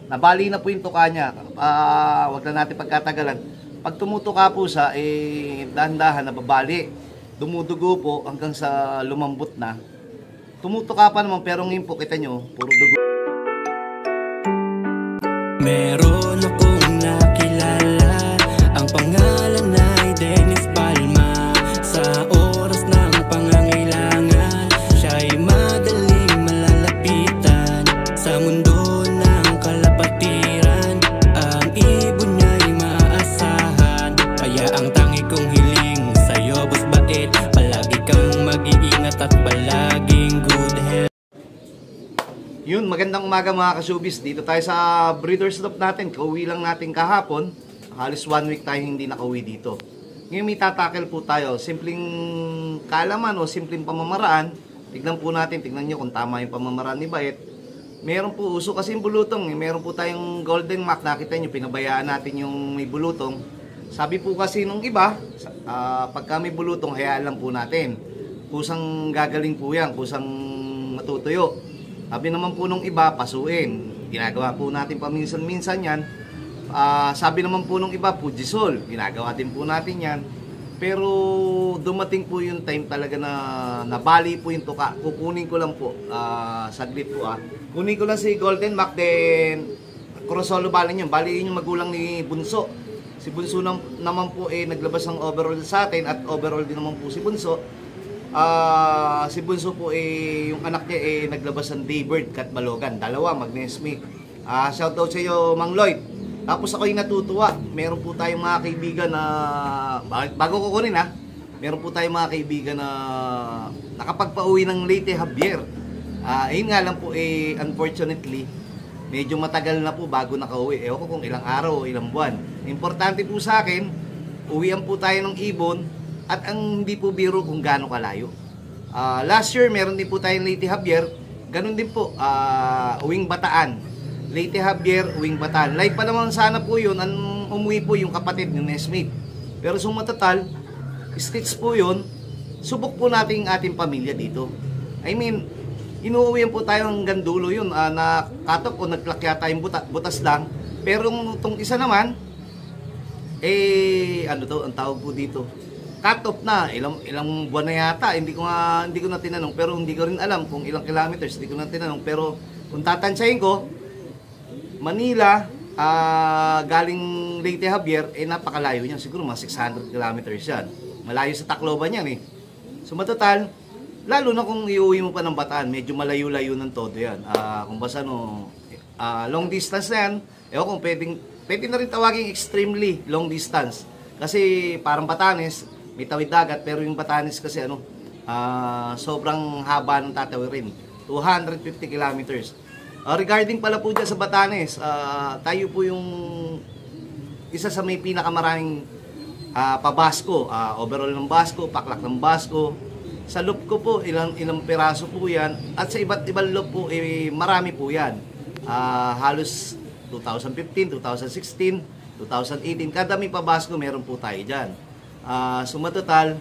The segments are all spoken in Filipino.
Nabali na po yung tuka niya. Wag na natin pagkatagalan. Pag tumutuka po sa dahan-dahan nababali. Dumudugo po hanggang sa lumambot na. Tumutuka pa naman pero ngayon po kita nyo, puro dugo. Meron akong nakilala, ang pangalan ay Dennis Palma. Sa oras ng pangangailangan, siya'y madaling malalapitan. Sa mundo ng kalapatiran, ang ibon niya'y maaasahan. Kaya ang tangi kong hiling sa'yo, boss bait, palagi kang mag-iingat at palaging good health. Yun, magandang umaga mga ka-showbiz. Dito tayo sa breeders stop natin. Kauwi lang natin kahapon. Halos 1 week tayo hindi nakauwi dito. Ngayon may tatakel po tayo. Simpleng kaalaman o simpleng pamamaraan. Tignan po natin, tignan nyo kung tama yung pamamaraan ni Bait. Meron po uso kasi yung bulutong. Meron po tayong golden mac. Nakita nyo, pinabayaan natin yung may bulutong. Sabi po kasi nung iba, pagka may bulutong, hayaan lang po natin. Kusang gagaling po yan, kusang matutuyo. Sabi naman po nung iba, pasuin. Ginagawa po natin paminsan-minsan yan. Sabi naman po nung iba, Pujisol. Ginagawa din po natin yan. Pero dumating po yung time talaga na nabali po yung tuka. Kukunin ko lang po. Saglit po Kunin ko lang si Golden Mac, then Crosolo balin yun. Bali yun yung magulang ni Bunso. Si Bunso naman po naglabas ng overall sa atin at overall din naman po si Bunso. Si Bunso po yung anak niya naglabas ng Daybird Cat Balogan, dalawa Magnesmith. Shoutout sa iyo Mang Lloyd. Tapos ako yung natutuwa, meron po tayong mga kaibigan na bago ko kunin meron po tayong mga kaibigan na nakapagpauwi ng Leyte Javier. Ayun nga lang po unfortunately medyo matagal na po bago nakauwi. Ewan ko kung ilang araw o ilang buwan. Importante po sa akin, uwian po tayo ng ibon. At ang hindi po biro kung gaano kalayo. Last year, meron din po tayong Leyte Javier. Ganun din po, Uwing Bataan. Leyte Javier, Uwing Bataan. Like pa naman sana po yun, ang umuwi po yung kapatid ni Nesmith. Pero sumatotal, stitch po yun, subok po natin ating pamilya dito. I mean, inuuwihan po tayo hanggang dulo yun. Na katok o nagplak yata yung butas lang. Pero itong isa naman, ano to, ang tawag po dito? Cut off na, ilang buwan na yata, hindi ko na tinanong, pero hindi ko rin alam kung ilang kilometers, hindi ko na tinanong, pero kung tatansyahin ko, Manila, galing Leyte Javier, napakalayo niyan, siguro mga 600 kilometers yan, malayo sa Tacloban yan So matotal, lalo na kung iuwi mo pa ng Bataan, medyo malayo-layo ng todo yan, kung basta long distance na yan, kung pwede na rin tawagin extremely long distance, kasi parang Batanes, may tawid dagat, pero yung Batanes kasi sobrang haba ng tatawirin. 250 kilometers. Regarding pala po dyan sa Batanes, tayo po yung isa sa may pinakamaraming pabasko. Overall ng basko, paklak ng basko. Sa loop ko po, ilang piraso po yan. At sa iba't ibang loop po, marami po yan. Halos 2015, 2016, 2018. Kada may pabasko, meron po tayo dyan. Sumatotal,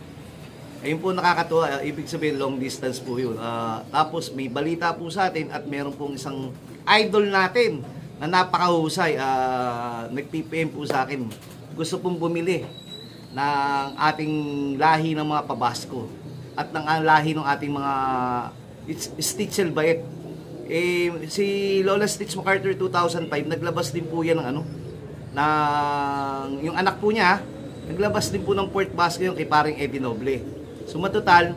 ayun po nakakatuwa, ibig sabihin long distance po yun. Tapos may balita po sa atin at meron pong isang idol natin na napakahusay, nag-PPM po sa akin, gusto pong bumili ng ating lahi ng mga pabasko at ng lahi ng ating mga Stitchel Bait. Si Lola Stitch MacArthur 2005, naglabas din po yan ng yung anak po niya, naglabas din po ng Port Basco yung kay paring Eddie Noble. So matotal,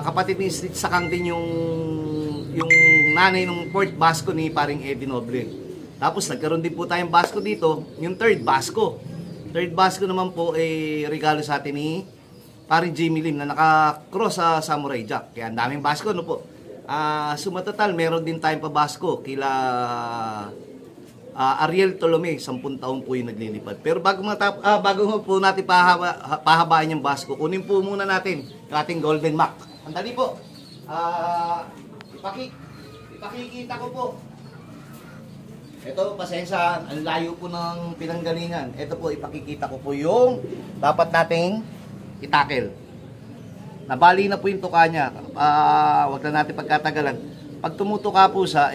kapatid ni Stitch Sakang din yung nanay ng Port Basco ni paring Eddie Noble. Tapos nagkaroon din po tayong Basco dito, yung third Basco. Third Basco naman po regalo sa atin ni paring Jimmy Lim na naka-cross sa Samurai Jack. Kaya ang daming Basco po. So matotal, meron din tayong pa Basco kila Ariel Tolome, 10 taon po yung naglilipad. Pero bago po natin pahabain yung Basco, kunin po muna natin yung ating Golden Mac. Andali po. Ipakikita ko po. Ito, pasensya, ang layo po ng pinanggalingan. Ito po, ipakikita ko po yung dapat nating itakel. Nabali na po yung tuka niya. Wag na natin pagkatagalan. Pag tumutuka po sa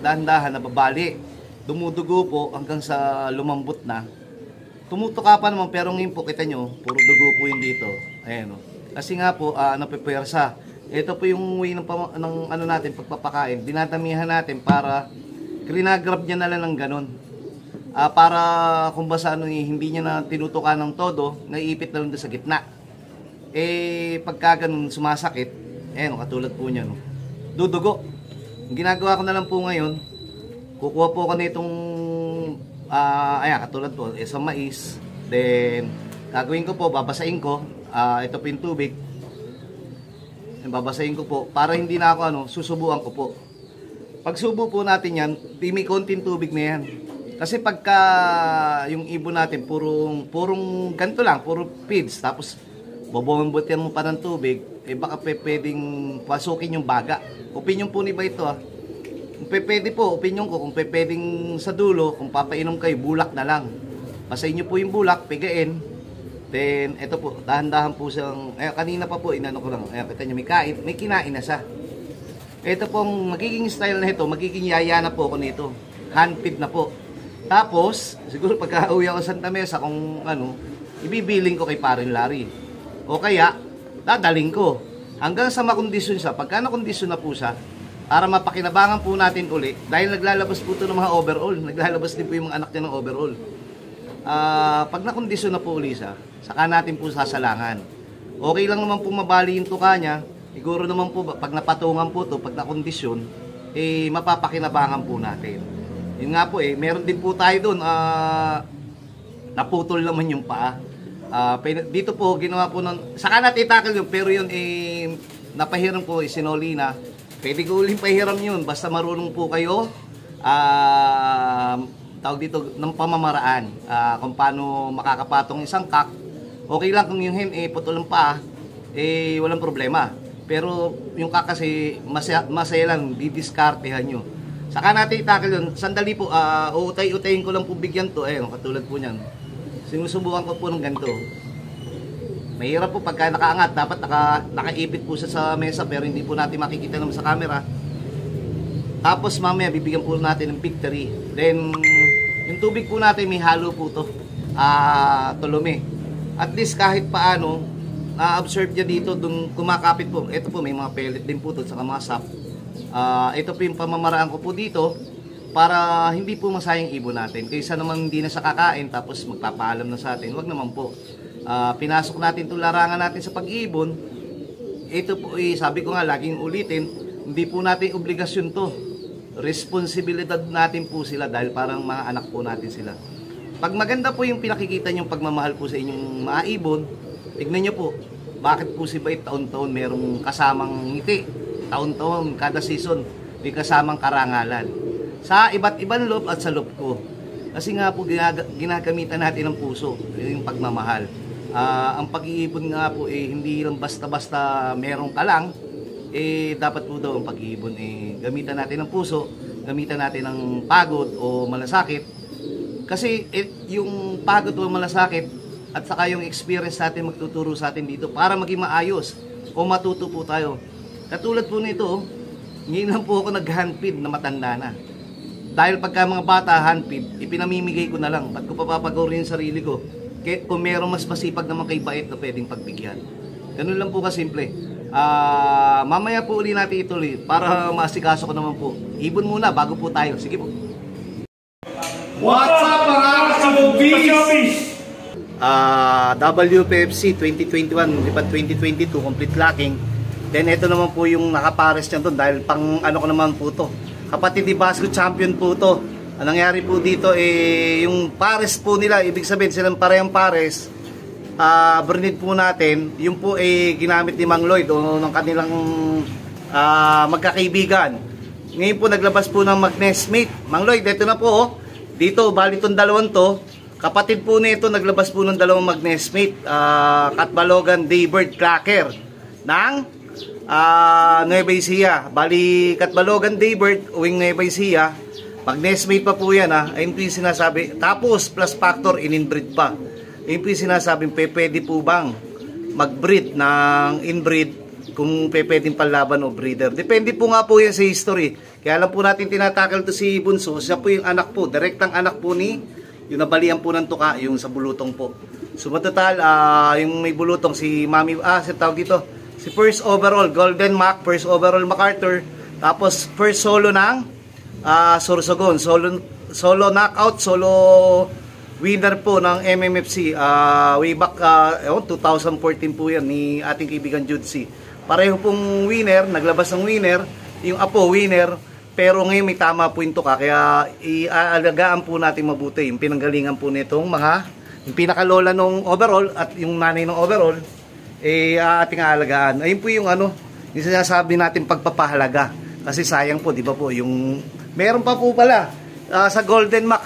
dahan-dahan nababali. dumudugo po hanggang sa lumambot na. Tumutuka pa naman, pero ngayon po kita nyo, puro dugo po yung dito. Ayan o. Kasi nga po, napipwersa. Ito po yung way ng ano natin, pagpapakain. Dinadamihan natin para grab niya na lang ng ganun. Para kung basta hindi niya na tinutukan ng todo, naiipit na lang doon sa gitna. Pagka ganun sumasakit, katulad po niya, no? Dudugo. Ang ginagawa ko na lang po ngayon, kukuha po ako nitong katulad po, sa mais. Then, gagawin ko po, babasain ko. Ito po yung tubig. Babasain ko po, para hindi na ako, susubuan ko po. Pag subo po natin yan, di may konting tubig na yan. Kasi pagka yung ibon natin, purong ganito lang, puro feeds, tapos bobombotin mo pa ng tubig, baka pwedeng pasukin yung baga. Opinion po ni ba ito, Kung pwede po, opinion ko, kung pwedeng sa dulo, kung papainom kayo, bulak na lang. Pasayin nyo po yung bulak, pigain. Then, ito po, dahan-dahan po siyang, kanina pa po, inano ko lang, kita nyo, may kinain na siya. Ito pong magiging style na ito, magiging yaya na po ako nito. Handfeed na po. Tapos, siguro pagka-uwi ako sa Santa Mesa, kung ibibiling ko kay Parin Larry. O kaya, dadaling ko. Hanggang sa makondisyon siya, pagka nakondisyon na po siya, para mapakinabangan po natin uli, dahil naglalabas po ito ng mga overall, naglalabas din po yung mga anak niya ng overall. Pag nakondisyon na po uli siya, saka natin po sasalangan. Okay lang naman po mabali yung tuka niya, siguro naman po, pag napatungan po ito, pag nakondisyon, mapapakinabangan po natin. Yun nga po meron din po tayo doon, naputol naman yung paa. Dito po, ginawa po saka natin itakal yun, pero yun, napahiram ko, sinoli na. Pwede ko uling pahiram yun, basta marunong po kayo, tawag dito, ng pamamaraan, kung paano makakapatong isang kak. Okay lang kung yung hen, putol ang paa, walang problema. Pero yung kak kasi, masaya lang, didiskartehan nyo. Saka natin itakal yun, sandali po, uutay-utayin ko lang po bigyan to, katulad po niyan. Sinusubukan ko po ng ganito. Mahirap po pagka nakaangat, dapat nakaipit po siya sa mesa, pero hindi po natin makikita naman sa camera. Tapos mamaya bibigyan po natin ng victory. Then yung tubig po natin may halo po to, tulume. At least kahit paano na-observe niya dito, dun kumakapit po. Ito po may mga pellet din po to sa mga sap. Ito po yung pamamaraan ko po dito para hindi po masayang ibon natin. Kaysa naman hindi na siya kakain tapos magpapaalam na sa atin, wag naman po. Pinasok natin itong larangan natin sa pag-ibon. Ito po, sabi ko nga, laging ulitin, hindi po natin obligasyon to. Responsibilidad natin po sila dahil parang mga anak po natin sila. Pag maganda po yung pinakikita nyong pagmamahal po sa inyong mga ibon, tignan nyo po, bakit po si Bait taon-taon merong kasamang ngiti. Taon-taon, kada season, may kasamang karangalan. Sa iba't ibang loob at sa loob ko. Kasi nga po, ginagamitan natin ng puso, yung pagmamahal. Ang pag-iibon nga po hindi lang basta-basta meron ka lang, dapat po daw ang pag-iibon gamitan natin ng puso, gamitan natin ng pagod o malasakit. Kasi yung pagod o malasakit at saka yung experience natin magtuturo sa atin dito para maging maayos o matuto po tayo. Katulad po nito, ngayon lang po ako nag-handfeed na matanda na. Dahil pagka mga bata handfeed, ipinamimigay ko na lang. Ba't ko papapagawin yung sarili ko? Kung merong mas masipag naman kay Bait na pwedeng pagbigyan. Ganun lang po kasimple. Mamaya po uli natin ituloy para masikaso ko naman po. Ibon muna bago po tayo. Sige po. What's up mga ka-showbiz? WPFC 2021, lipat 2022, complete locking. Then ito naman po yung nakapares niyan doon dahil pang ano ko naman po to. Kapatid ni Basco champion po to. Ang nangyari po dito yung pares po nila, ibig sabihin silang parehong pares, breed po natin, yung po ginamit ni Mang Lloyd o ng kanilang magkakaibigan. Ngayon po naglabas po ng mag-nestmate. Mang Lloyd, ito na po dito, bali itong dalawang to, kapatid po nito naglabas po ng dalawang mag-nestmate, Catbalogan Daybird Cracker ng Nueva Ecija. Bali Catbalogan Daybird, uwing Nueva Ecija. Pag nestmate pa po yan ayun po yung sinasabi. Tapos plus factor in-inbreed pa. Ayun po yung sinasabi, pwede po bang mag-breed ng inbreed kung pwedeng panlaban o breeder. Depende po nga po yan sa history. Kaya lang po natin tinatakal to si Bunso. Siya po yung anak po, direktang anak po ni yung nabalian po ng tuka, yung sa bulutong po. So matotal, yung may bulutong si Mami, si tawag dito, si first overall Golden Mac, first overall MacArthur, tapos first solo ng Sorsogon, solo knockout, solo winner po ng MMFC way back 2014 po yan ni ating kaibigan Judsi. Pareho pong winner, naglabas ng winner, yung apo winner, pero ngayon may tama po yung tuka, kaya iaalagaan po natin mabuti yung pinanggalingan po nitong yung pinakalola ng overall at yung nanay ng overall, ating aalagaan. Ayun po yung yung sinasabi natin pagpapahalaga. Kasi sayang po, di ba po, yung meron pa po pala sa Golden Mac,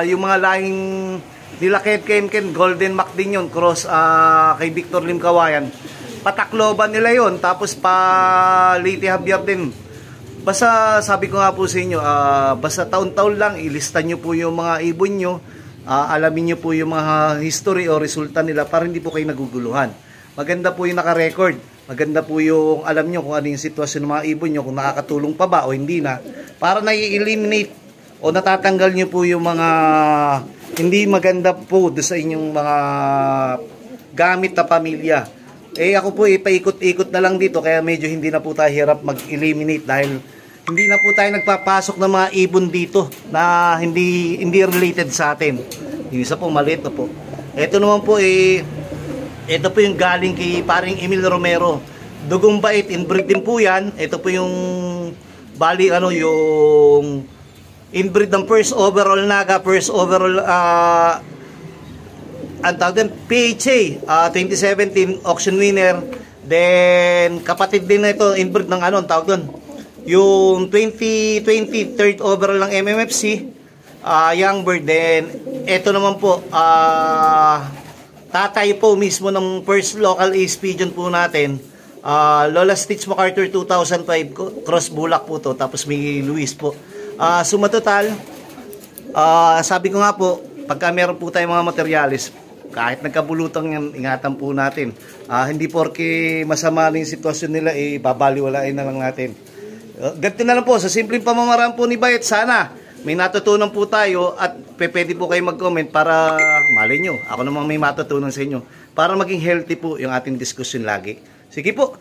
yung mga lahing nila Ken Golden Mac din yun, cross kay Victor Lim Kawayan. Patakloban nila yon, tapos pa Liti Javier din. Basta sabi ko nga po sa inyo, basta taon-taon lang ilista nyo po yung mga ibon nyo, alamin nyo po yung mga history o resulta nila para hindi po kayo naguguluhan. Maganda po yung naka-record, maganda po yung alam nyo kung ano yung sitwasyon ng mga ibon nyo, kung nakakatulong pa ba o hindi na, para na-eliminate o natatanggal nyo po yung mga hindi maganda po sa inyong mga gamit na pamilya. Ako po paikot-ikot na lang dito, kaya medyo hindi na po tayo hirap mag-eliminate dahil hindi na po tayo nagpapasok ng mga ibon dito na hindi related sa atin. Yung isa po maliit na po. Ito naman po ito po yung galing kay paring Emil Romero. Dugong bait, inbreed din po yan. Ito po yung bali yung inbreed ng first overall Naga, first overall ang tawag din, PHA 2017 auction winner. Then kapatid din na ito, inbreed ng ang tawag doon, yung 2020 third overall ng MMFC young bird. Then ito naman po tatay po mismo ng first local ace pigeon po natin, Lola Stitch MacArthur 2005 cross bulak po to, tapos may Luis po. Sumatotal, sabi ko nga po, pagka meron po tayong mga materialis, kahit nagkabulutang yan, ingatan po natin. Hindi porke masama na yung sitwasyon nila, babaliwalain na lang natin. Ganito na lang po, sa simpleng pamamaraan po ni Bayet, sana may natutunan po tayo at pwede po kayo mag-comment para malay nyo, ako namang may matutunan sa inyo, para maging healthy po yung ating discussion lagi. Sige po,